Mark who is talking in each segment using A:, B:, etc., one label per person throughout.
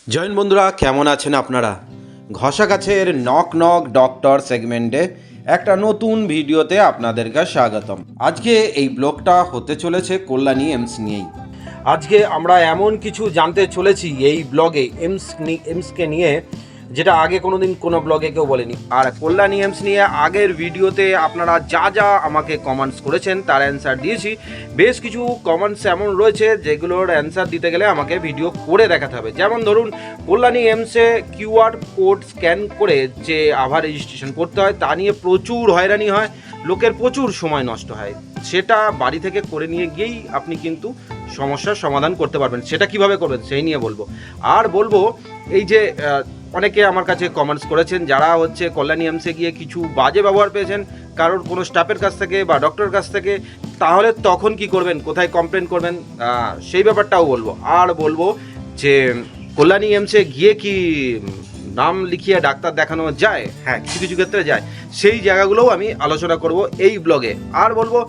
A: Join বন্ধুরা, কেমন আছেন আপনারা? ঘষা কাছের নক নক ডক্টর সেগমেন্টে একটা নতুন ভিডিওতে আপনাদেরকে স্বাগতম। আজকে এই ব্লগটা হতে চলেছে কল্যাণী এমস নিয়েই। আজকে আমরা এমন কিছু জানতে চলেছি এই ব্লগে এমসকে নিয়ে, যেটা আগে কোনোদিন কোনো ব্লগে কেউ বলেনি। আর কল্যাণী এমস নিয়ে আগের ভিডিওতে আপনারা যা যা আমাকে কমেন্টস করেছেন তার অ্যান্সার দিয়েছি। বেশ কিছু কমেন্টস এমন রয়েছে যেগুলোর অ্যান্সার দিতে গেলে আমাকে ভিডিও করে দেখাতে হবে। যেমন ধরুন, কল্যাণী এমসে কিউআর কোড স্ক্যান করে যে আভা রেজিস্ট্রেশন করতে হয় তা নিয়ে প্রচুর হয়রানি হয়, লোকের প্রচুর সময় নষ্ট হয়। সেটা বাড়ি থেকে করে নিয়ে গিয়েই আপনি কিন্তু সমস্যার সমাধান করতে পারবেন। সেটা কিভাবে করবেন সেই নিয়ে বলবো। আর বলবো, এই যে অনেকে আমার কাছে কমেন্টস করেছেন যারা হচ্ছে কল্যাণী এমসে গিয়ে কিছু বাজে ব্যবহার পেয়েছেন কারোর কোনো স্টাফের কাছ থেকে বা ডক্টরের কাছ থেকে, তাহলে তখন কি করবেন, কোথায় কমপ্লেন করবেন, সেই ব্যাপারটাও বলবো। আর বলবো যে কল্যাণী এমসে গিয়ে কি নাম লিখিয়ে ডাক্তার দেখানো যায়? হ্যাঁ, কিছু কিছু ক্ষেত্রে যায়। সেই জায়গাগুলোও আমি আলোচনা করব এই ব্লগে। আর বলবো,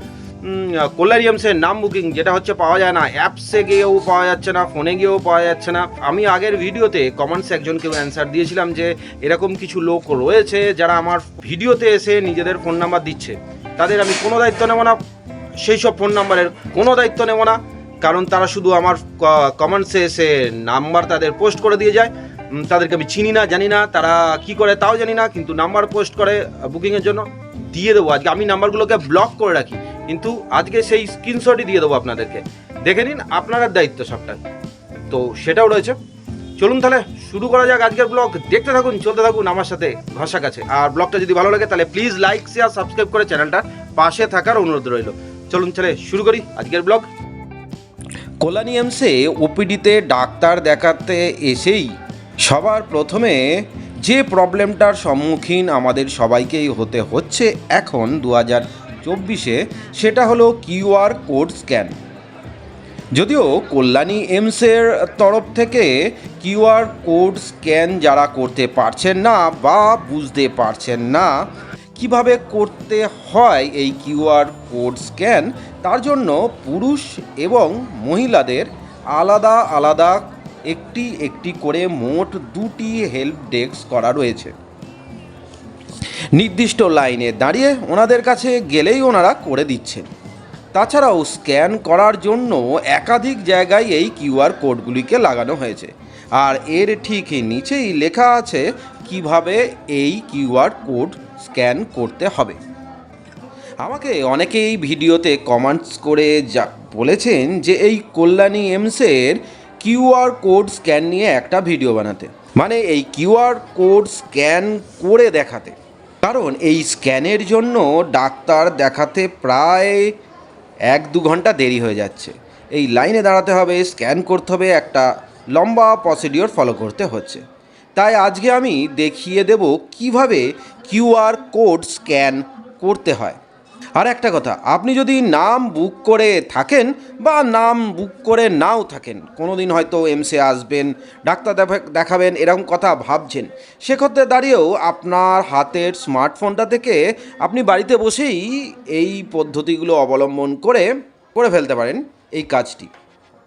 A: কল্যাণী এমসের নাম বুকিং যেটা হচ্ছে পাওয়া যায় না, অ্যাপসে গিয়েও পাওয়া যাচ্ছে না, ফোনে গিয়েও পাওয়া যাচ্ছে না। আমি আগের ভিডিওতে কমেন্টস একজনকেও অ্যান্সার দিয়েছিলাম যে এরকম কিছু লোক রয়েছে যারা আমার ভিডিওতে এসে নিজেদের ফোন নাম্বার দিচ্ছে। তাদের আমি কোনো দায়িত্ব নেব না, সেই সব ফোন নাম্বারের কোনো দায়িত্ব নেব না, কারণ তারা শুধু আমার কমেন্টসে এসে নাম্বার তাদের পোস্ট করে দিয়ে যায়। তাদেরকে আমি চিনি না, জানি না তারা কি করে তাও জানি না, কিন্তু নাম্বার পোস্ট করে বুকিংয়ের জন্য। দিয়ে দেবো আজকে, আমি নাম্বারগুলোকে ব্লক করে রাখি, কিন্তু আজকে সেই স্ক্রিনশটই দিয়ে দেবো আপনাদেরকে, দেখে নিন, আপনার দায়িত্ব সবটা। তো সেটাও রয়েছে। চলুন তাহলে শুরু করা যাক আজকের ব্লগ। দেখতে থাকুন, চলতে থাকুন আমার সাথে ঘষা কাছে। আর ব্লগটা যদি ভালো লাগে তাহলে প্লিজ লাইক, শেয়ার, সাবস্ক্রাইব করে চ্যানেলটা পাশে থাকার অনুরোধ রইল। চলুন তাহলে শুরু করি আজকের ব্লগ। কল্যাণী এমসে ওপিডিতে ডাক্তার দেখাতে এসেই সবার প্রথমে যে প্রবলেমটার সম্মুখীন আমাদের সবাইকেই হতে হচ্ছে এখন 2024-এ, সেটা হলো কিউআর কোড স্ক্যান। যদিও কল্যাণী এমসের তরফ থেকে কিউআর কোড স্ক্যান যারা করতে পারছেন না বা বুঝতে পারছেন না কিভাবে করতে হয় এই কিউআর কোড স্ক্যান, তার জন্য পুরুষ এবং মহিলাদের আলাদা আলাদা একটি একটি করে মোট 2টি হেল্প ডেস্ক করা রয়েছে। নির্দিষ্ট লাইনে দাঁড়িয়ে ওনাদের কাছে গেলেই ওনারা করে দিচ্ছেন। তাছাড়াও স্ক্যান করার জন্য একাধিক জায়গায় এই কিউআর কোডগুলিকে লাগানো হয়েছে, আর এর ঠিক নিচেই লেখা আছে কিভাবে এই কিউআর কোড স্ক্যান করতে হবে। আমাকে অনেকেই ভিডিওতে কমেন্টস করে যা বলেছেন যে এই কল্যাণী এমসের কিউআর কোড স্ক্যান নিয়ে একটা ভিডিও বানাতে, মানে এই কিউআর কোড স্ক্যান করে দেখাতে। কারণ এই স্ক্যানের জন্য ডাক্তার দেখাতে প্রায় 1-2 ঘন্টা দেরি হয়ে যাচ্ছে। এই লাইনে দাঁড়াতে হবে, স্ক্যান করতে হবে, একটা লম্বা প্রসিডিওর ফলো করতে হচ্ছে। তাই আজকে আমি দেখিয়ে দেব কিভাবে কিউআর কোড স্ক্যান করতে হয়। আর একটা কথা, আপনি যদি নাম বুক করে থাকেন বা নাম বুক করে নাও থাকেন, কোনো দিন হয়তো এমসে আসবেন, ডাক্তার দেখাবেন, এরকম কথা ভাবছেন, সেক্ষেত্রে দাঁড়িয়েও আপনার হাতের স্মার্টফোনটা থেকে আপনি বাড়িতে বসেই এই পদ্ধতিগুলো অবলম্বন করে ফেলতে পারেন এই কাজটি।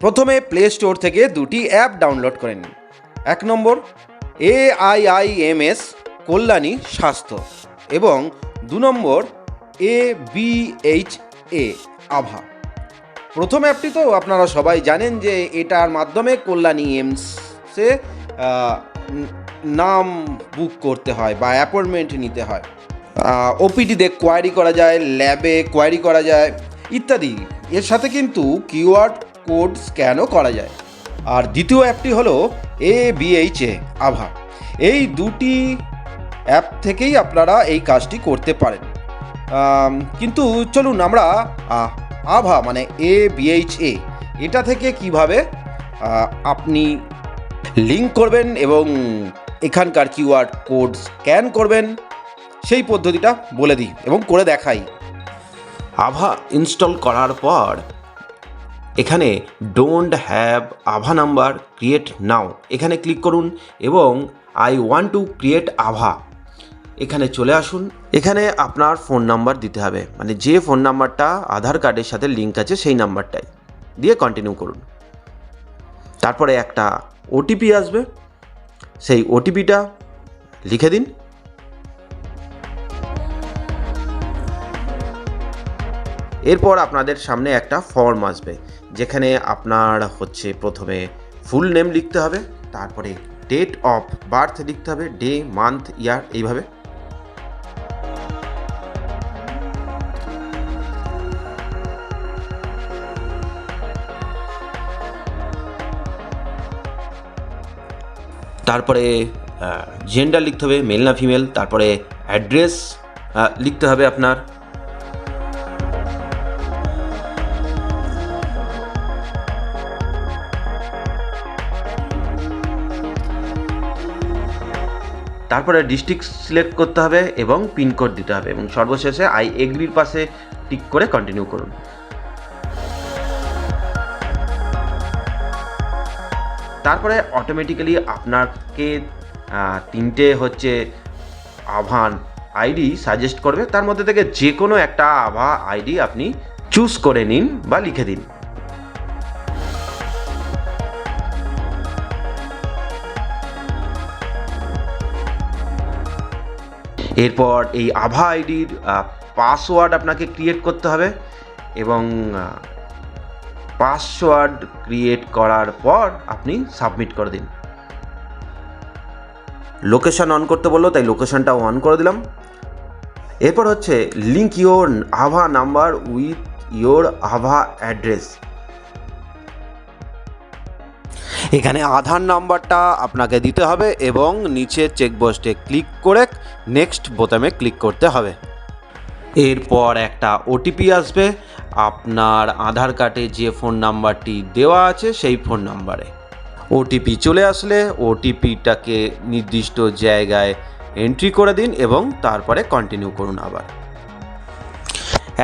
A: প্রথমে প্লে স্টোর থেকে 2টি অ্যাপ ডাউনলোড করে নিন। 1 নম্বর AIIMS কল্যাণী স্বাস্থ্য, এবং 2 নম্বর ABHA আভা। প্রথম অ্যাপটি তো আপনারা সবাই জানেন যে এটার মাধ্যমে কল্যাণী এমসে নাম বুক করতে হয় বা অ্যাপয়েন্টমেন্ট নিতে হয়। ওপিডিতে কোয়ারি করা যায়, ল্যাবে কোয়ারি করা যায় ইত্যাদি। এর সাথে কিন্তু কিউআর কোড স্ক্যানও করা যায়। আর দ্বিতীয় অ্যাপটি হলো ABHA আভা। এই 2টি অ্যাপ থেকেই আপনারা এই কাজটি করতে পারেন। কিন্তু চলুন আমরা আভা মানে ABHA এটা থেকে কিভাবে আপনি লিঙ্ক করবেন এবং এখানকার কিউআর কোড স্ক্যান করবেন সেই পদ্ধতিটা বলে দিই এবং করে দেখাই। আভা ইনস্টল করার পর এখানে ডোন্ট হ্যাভ আভা নাম্বার ক্রিয়েট নাও এখানে ক্লিক করুন এবং আই ওয়ান্ট টু ক্রিয়েট আভা এখানে চলে আসুন। এখানে আপনার ফোন নাম্বার দিতে হবে, মানে যে ফোন নাম্বারটা আধার কার্ডের সাথে লিঙ্ক আছে সেই নাম্বারটাই দিয়ে কন্টিনিউ করুন। তারপরে একটা ওটিপি আসবে, সেই ওটিপিটা লিখে দিন। এরপর আপনাদের সামনে একটা ফর্ম আসবে, যেখানে আপনার প্রথমে ফুল নেম লিখতে হবে, তারপরে ডেট অফ বার্থ লিখতে হবে, ডে, মান্থ, ইয়ার, এইভাবে। তারপরে জেন্ডার লিখতে হবে, মেল না ফিমেল। তারপরে অ্যাড্রেস লিখতে হবে আপনার। তারপরে ডিস্ট্রিক্ট সিলেক্ট করতে হবে এবং পিনকোড দিতে হবে, এবং সর্বশেষে আই এগ্রির পাশে টিক করে কন্টিনিউ করুন। তারপরে অটোমেটিক্যালি আপনাকে 3টে আভা আইডি সাজেস্ট করবে, তার মধ্যে থেকে যে কোনো একটা আভা আইডি আপনি চুজ করে নিন বা লিখে দিন। এরপর এই আভা আইডির পাসওয়ার্ড আপনাকে ক্রিয়েট করতে হবে, এবং পাসওয়ার্ড ক্রিয়েট করার পর আপনি সাবমিট করে দিন। লোকেশন অন করতে বললো, তাই লোকেশনটাও অন করে দিলাম। এরপর লিঙ্ক ইয়োর আভা নাম্বার উইথ ইয়োর আভা অ্যাড্রেস। এখানে আধার নাম্বারটা আপনাকে দিতে হবে এবং নিচে চেকবক্সে ক্লিক করে নেক্সট বোতামে ক্লিক করতে হবে। এরপর একটা ওটিপি আসবে আপনার আধার কার্ডে যে ফোন নাম্বারটি দেওয়া আছে সেই ফোন নাম্বারে। ওটিপি চলে আসলে ওটিপিটাকে নির্দিষ্ট জায়গায় এন্ট্রি করে দিন এবং তারপরে কন্টিনিউ করুন আবার।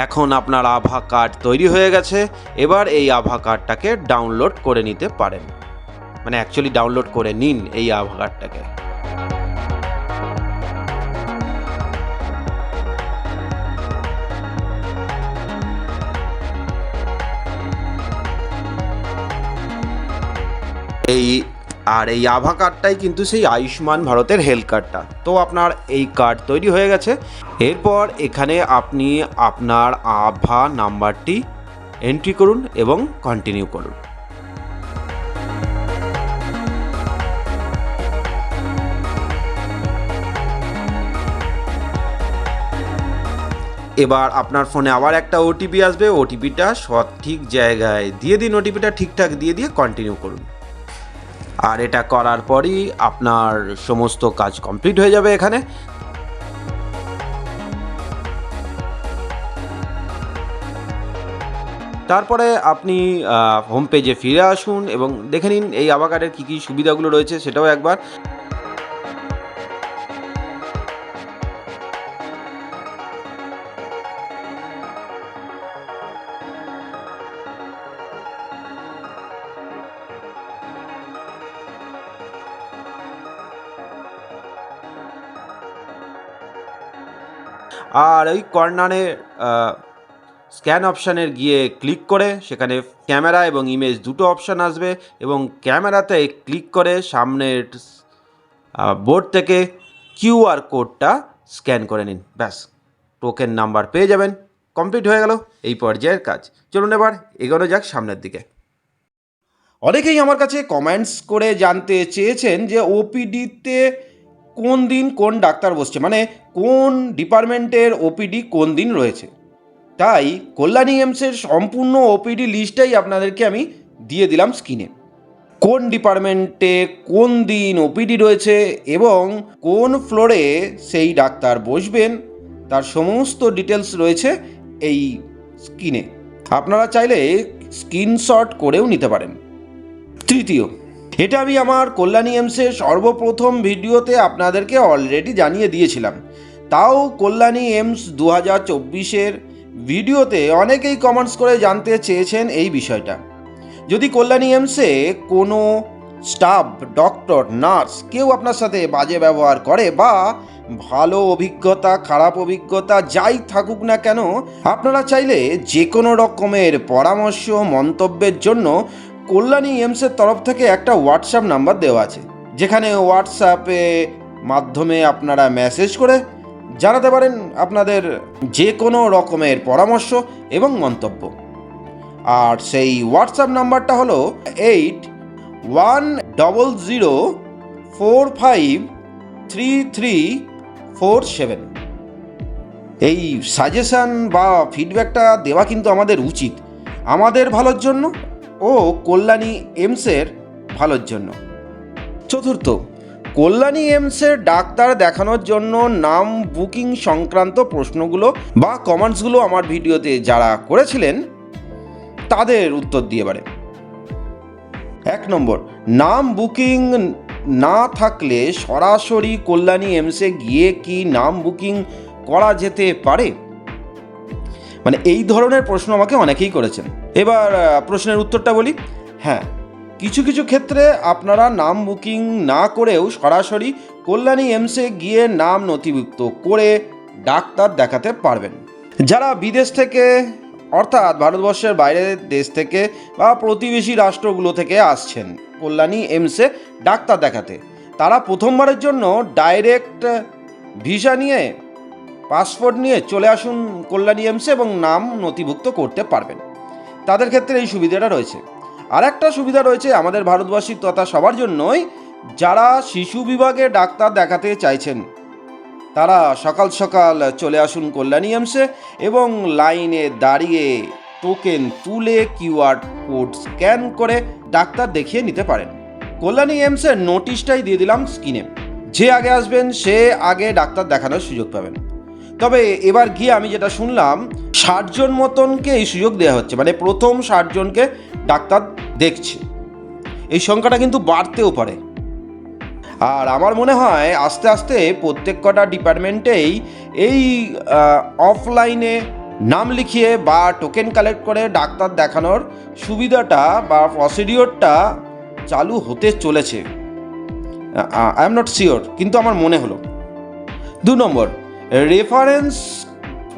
A: এখন আপনার আভা কার্ড তৈরি হয়ে গেছে। এবার এই আভা কার্ডটাকে ডাউনলোড করে নিতে পারেন, মানে অ্যাকচুয়ালি ডাউনলোড করে নিন এই আভা কার্ডটাকে। এই আভা কার্ডটাই কিন্তু সেই আয়ুষ্মান ভারতের হেলথ কার্ডটা। তো আপনার এই কার্ড তৈরি হয়ে গেছে। এরপর এখানে আপনি আপনার আভা নাম্বারটি এন্ট্রি করুন এবং কন্টিনিউ করুন। এবার আপনার ফোনে আবার একটা ওটিপি আসবে, ওটিপিটা সঠিক জায়গায় দিয়ে দিন, ওটিপিটা ঠিকঠাক দিয়ে কন্টিনিউ করুন। আর এটা করার পরই আপনার সমস্ত কাজ কমপ্লিট হয়ে যাবে। এখানে তারপরে আপনি হোম পেজে ফিরে আসুন এবং দেখে নিন এই আভা কার্ডের কী কী সুবিধাগুলো রয়েছে সেটাও একবার। আর ওই কর্নারে স্ক্যান অপশানের গিয়ে ক্লিক করে সেখানে ক্যামেরা এবং ইমেজ দুটো অপশান আসবে, এবং ক্যামেরাতে ক্লিক করে সামনের বোর্ড থেকে কিউআর কোডটা স্ক্যান করে নিন। ব্যাস, টোকেন নাম্বার পেয়ে যাবেন। কমপ্লিট হয়ে গেল এই পর্যায়ের কাজ। চলুন এবার এগোনো যাক সামনের দিকে। অনেকেই আমার কাছে কমেন্টস করে জানতে চেয়েছেন যে ওপিডিতে কোন দিন কোন ডাক্তার বসছে, মানে কোন ডিপার্টমেন্টের ওপিডি কোন দিন রয়েছে। তাই কল্যাণী এমসের সম্পূর্ণ ওপিডি লিস্টটাই আপনাদেরকে আমি দিয়ে দিলাম স্ক্রিনে। কোন ডিপার্টমেন্টে কোন দিন ওপিডি রয়েছে এবং কোন ফ্লোরে সেই ডাক্তার বসবেন তার সমস্ত ডিটেলস রয়েছে এই স্ক্রিনে। আপনারা চাইলে স্ক্রিনশট করেও নিতে পারেন। তৃতীয়, এটা আমি আমার কল্যাণী এমসের সর্বপ্রথম ভিডিওতে আপনাদেরকে অলরেডি জানিয়ে দিয়েছিলাম। তাও কল্যাণী এমস 2024-এর ভিডিওতে অনেকেই কমেন্টস করে জানতে চেয়েছেন এই বিষয়টা। যদি কল্যাণী এমসে কোনো স্টাফ, ডক্টর, নার্স কেউ আপনার সাথে বাজে ব্যবহার করে বা ভালো অভিজ্ঞতা, খারাপ অভিজ্ঞতা যাই থাকুক না কেন, আপনারা চাইলে যে কোনো রকমের পরামর্শ, মন্তব্যের জন্য কল্যাণী এমসের তরফ থেকে একটা হোয়াটসঅ্যাপ নাম্বার দেওয়া আছে। যেখানে হোয়াটসঅ্যাপে মাধ্যমে আপনারা মেসেজ করে জানাতে পারেন আপনাদের যে কোনো রকমের পরামর্শ এবং মন্তব্য। আর সেই হোয়াটসঅ্যাপ নাম্বারটা হলো 8100453347। এই সাজেশান বা ফিডব্যাকটা দেওয়া কিন্তু আমাদের উচিত, আমাদের ভালোর জন্য ও কল্যাণী এমসের ভালোর জন্য। চতুর্থ, কল্যাণী এমসের ডাক্তার দেখানোর জন্য নাম বুকিং সংক্রান্ত প্রশ্নগুলো বা কমেন্টসগুলো আমার ভিডিওতে যারা করেছিলেন তাদের উত্তর দিয়ে পারে। 1 নম্বর, নাম বুকিং না থাকলে সরাসরি কল্যাণী এমসে গিয়ে কি নাম বুকিং করা যেতে পারে? মানে এই ধরনের প্রশ্ন আমাকে অনেকেই করেছেন। এবার প্রশ্নের উত্তরটা বলি। হ্যাঁ, কিছু কিছু ক্ষেত্রে আপনারা নাম বুকিং না করেও সরাসরি কল্যাণী এমসে গিয়ে নাম নথিভুক্ত করে ডাক্তার দেখাতে পারবেন। যারা বিদেশ থেকে অর্থাৎ ভারতবর্ষের বাইরের দেশ থেকে বা প্রতিবেশী রাষ্ট্রগুলো থেকে আসছেন কল্যাণী এমসে ডাক্তার দেখাতে, তারা প্রথমবারের জন্য ডাইরেক্ট ভিসা নিয়ে পাসপোর্ট নিয়ে চলে আসুন কল্যাণী এমসে এবং নাম নথিভুক্ত করতে পারবেন। তাদের ক্ষেত্রে এই সুবিধাটা রয়েছে। আর একটা সুবিধা রয়েছে আমাদের ভারতবাসী তথা সবার জন্যই, যারা শিশু বিভাগে ডাক্তার দেখাতে চাইছেন তারা সকাল সকাল চলে আসুন কল্যাণী এমসে এবং লাইনে দাঁড়িয়ে টোকেন তুলে কিউআর কোড স্ক্যান করে ডাক্তার দেখিয়ে নিতে পারেন। কল্যাণী এমসের নোটিশটাই দিয়ে দিলাম স্ক্রিনে, যে আগে আসবেন সে আগে ডাক্তার দেখানোর সুযোগ পাবেন। তবে এবার গিয়ে আমি যেটা শুনলাম 60 জন মতনকে এই সুযোগ দেওয়া হচ্ছে, মানে প্রথম 60 জনকে ডাক্তার দেখছে। এই সংখ্যাটা কিন্তু বাড়তেও পারে। আর আমার মনে হয় আস্তে আস্তে প্রত্যেক কটা ডিপার্টমেন্টেই এই অফলাইনে নাম লিখিয়ে বা টোকেন কালেক্ট করে ডাক্তার দেখানোর সুবিধাটা বা প্রসিডিওরটা চালু হতে চলেছে। আই এম নট শিওর, কিন্তু আমার মনে হলো। 2 নম্বর, রেফারেন্স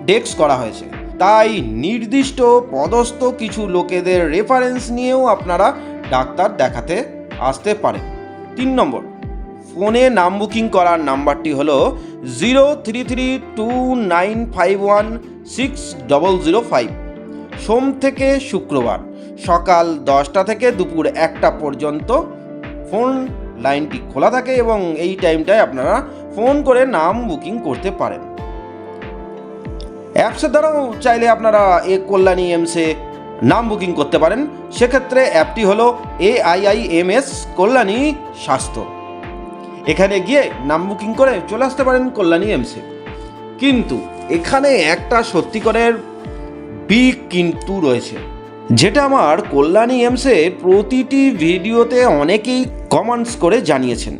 A: ডেস্ক করা হয়েছে, তাই নির্দিষ্ট পদস্থ কিছু লোকেদের রেফারেন্স নিয়েও আপনারা ডাক্তার দেখাতে আসতে পারেন। 3 নম্বর, ফোনে নাম বুকিং করার নাম্বারটি হলো 0332951605। সোম থেকে শুক্রবার সকাল 10টা থেকে দুপুর 1টা পর্যন্ত ফোন লাইনটি খোলা থাকে এবং এই টাইমটায় আপনারা ফোন করে নাম বুকিং করতে পারেন। অ্যাপসের দ্বারাও চাইলে আপনারা কল্যাণী এমসে নাম বুকিং করতে পারেন। সেক্ষেত্রে অ্যাপটি হলো AIIMS কল্যাণী স্বাস্থ্য। এখানে গিয়ে নাম বুকিং করে চলে আসতে পারেন কল্যাণী এমসে। কিন্তু এখানে একটা সত্যিকারের বিগ কিন্তু রয়েছে, যেটা আমার কল্যাণী এমসে প্রতিটি ভিডিওতে অনেকেই কমেন্টস করে জানিয়েছেন।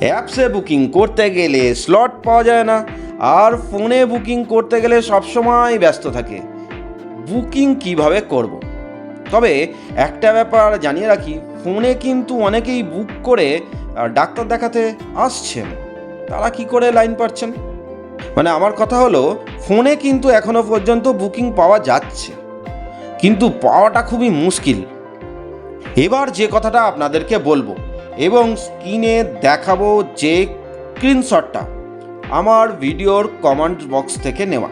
A: অ্যাপসে বুকিং করতে গেলে স্লট পাওয়া যায় না, আর ফোনে বুকিং করতে গেলে সবসময় ব্যস্ত থাকে। বুকিং কিভাবে করব? তবে একটা ব্যাপার জানিয়ে রাখি, ফোনে কিন্তু অনেকেই বুক করে ডাক্তার দেখাতে আসছেন, তারা কি করে লাইন পাচ্ছেন? মানে আমার কথা হলো, ফোনে কিন্তু এখনো পর্যন্ত বুকিং পাওয়া যাচ্ছে, কিন্তু পাওয়াটা খুবই মুশকিল। এবার যে কথাটা আপনাদেরকে বলবো এবং স্ক্রিনে দেখাবো যে স্ক্রিনশটটা আমার ভিডিওর কমেন্ট বক্স থেকে নেওয়া,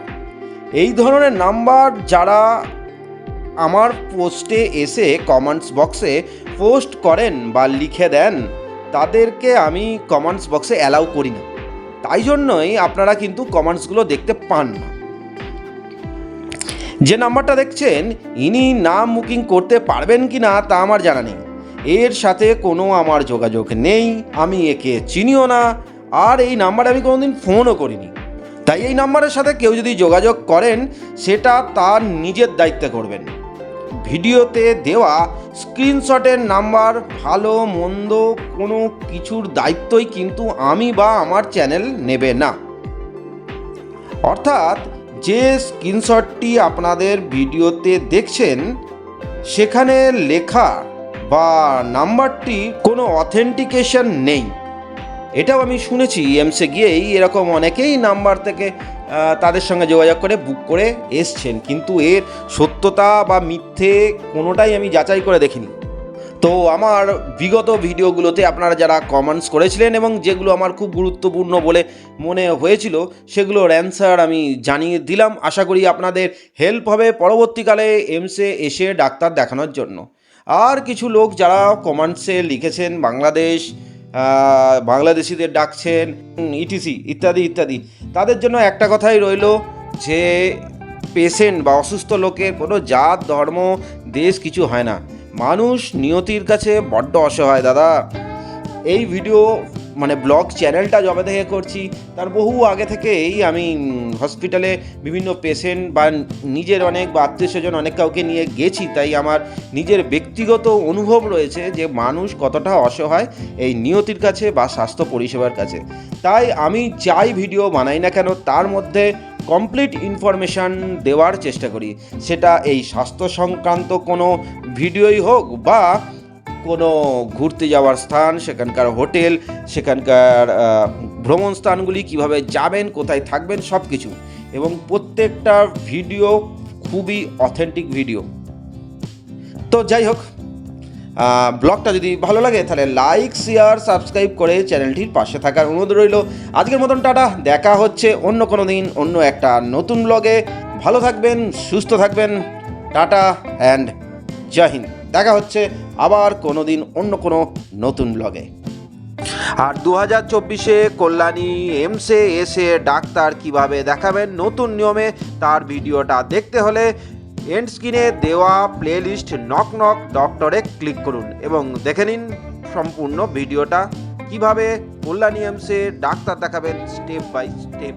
A: এই ধরনের নাম্বার যারা আমার পোস্টে এসে কমেন্টস বক্সে পোস্ট করেন বা লিখে দেন, তাদেরকে আমি কমেন্টস বক্সে অ্যালাউ করি না। তাই জন্যই আপনারা কিন্তু কমেন্টসগুলো দেখতে পান না। যে নাম্বারটা দেখছেন, ইনি নাম বুকিং করতে পারবেন কি না তা আমার জানা নেই। এর সাথে কোনো আমার যোগাযোগ নেই, আমি একে চিনিও না, আর এই নাম্বারে আমি কোনোদিন ফোনও করিনি। তাই এই নাম্বারের সাথে কেউ যদি যোগাযোগ করেন, সেটা তার নিজের দায়িত্বে করবেন। ভিডিওতে দেওয়া স্ক্রিনশটের নাম্বার ভালো মন্দ কোনো কিছুর দায়িত্বই কিন্তু আমি বা আমার চ্যানেল নেবে না। অর্থাৎ যে স্ক্রিনশটটি আপনাদের ভিডিওতে দেখছেন, সেখানে লেখা বা নাম্বারটি কোনো অথেন্টিকেশন নেই। এটাও আমি শুনেছি, এমসে গিয়েই এরকম অনেকেই নাম্বার থেকে তাদের সঙ্গে যোগাযোগ করে বুক করে এসছেন, কিন্তু এর সত্যতা বা মিথ্যে কোনোটাই আমি যাচাই করে দেখিনি। তো তো আমার বিগত ভিডিওগুলোতে আপনারা যারা কমেন্টস করেছিলেন এবং যেগুলো আমার খুব গুরুত্বপূর্ণ বলে মনে হয়েছিল সেগুলোর অ্যান্সার আমি জানিয়ে দিলাম। আশা করি আপনাদের হেল্প হবে পরবর্তীকালে এমসে এসে ডাক্তার দেখানোর জন্য। আর কিছু লোক যারা কমেন্টসে লিখেছেন বাংলাদেশিদের ডাকছেন ইটিসি ইত্যাদি ইত্যাদি, তাদের জন্য একটা কথাই রইল যে পেশেন্ট বা অসুস্থ লোকের কোনো জাত ধর্ম দেশ কিছু হয় না। মানুষ নিয়তির কাছে বড্ড অসহায় দাদা। এই ভিডিও ব্লগ চ্যানেলটা যবে থেকে করছি তার বহু আগে থেকেই আমি হসপিটালে বিভিন্ন পেশেন্ট বা নিজের অনেক বা আত্মীয় স্বজন অনেক কাউকে নিয়ে গেছি, তাই আমার নিজের ব্যক্তিগত অনুভব রয়েছে যে মানুষ কতটা অসহায় এই নিয়তির কাছে বা স্বাস্থ্য পরিষেবার কাছে। তাই আমি যাই ভিডিও বানাই না কেন তার মধ্যে কমপ্লিট ইনফরমেশান দেওয়ার চেষ্টা করি, সেটা এই স্বাস্থ্য সংক্রান্ত কোনো ভিডিওই হোক বা কোনো ঘুরতে যাওয়ার স্থান, সেখানকার হোটেল, সেখানকার ভ্রমণ স্থানগুলি কিভাবে যাবেন, কোথায় থাকবেন, সব কিছু। এবং প্রত্যেকটা ভিডিও খুবই অথেন্টিক ভিডিও। তো যাই হোক, ব্লগটা যদি ভালো লাগে তাহলে লাইক শেয়ার সাবস্ক্রাইব করে চ্যানেলটির পাশে থাকার অনুরোধ রইল। আজকের মতন টাটা, দেখা হচ্ছে অন্য কোনো দিন অন্য একটা নতুন ব্লগে। ভালো থাকবেন, সুস্থ থাকবেন, টাটা অ্যান্ড জয় হিন্দ। দেখা হচ্ছে আবার কোনো দিন অন্য কোনো নতুন ব্লগে। আর 2024 কল্যাণী এমসে এসে ডাক্তার কিভাবে দেখাবেন নতুন নিয়মে, তার ভিডিওটা দেখতে হলে এন্ড স্ক্রিনে দেওয়া প্লেলিস্ট নক নক ডক্টরে ক্লিক করুন এবং দেখে নিন সম্পূর্ণ ভিডিওটা কিভাবে কল্যাণী এমসে ডাক্তার দেখাবেন স্টেপ বাই স্টেপ।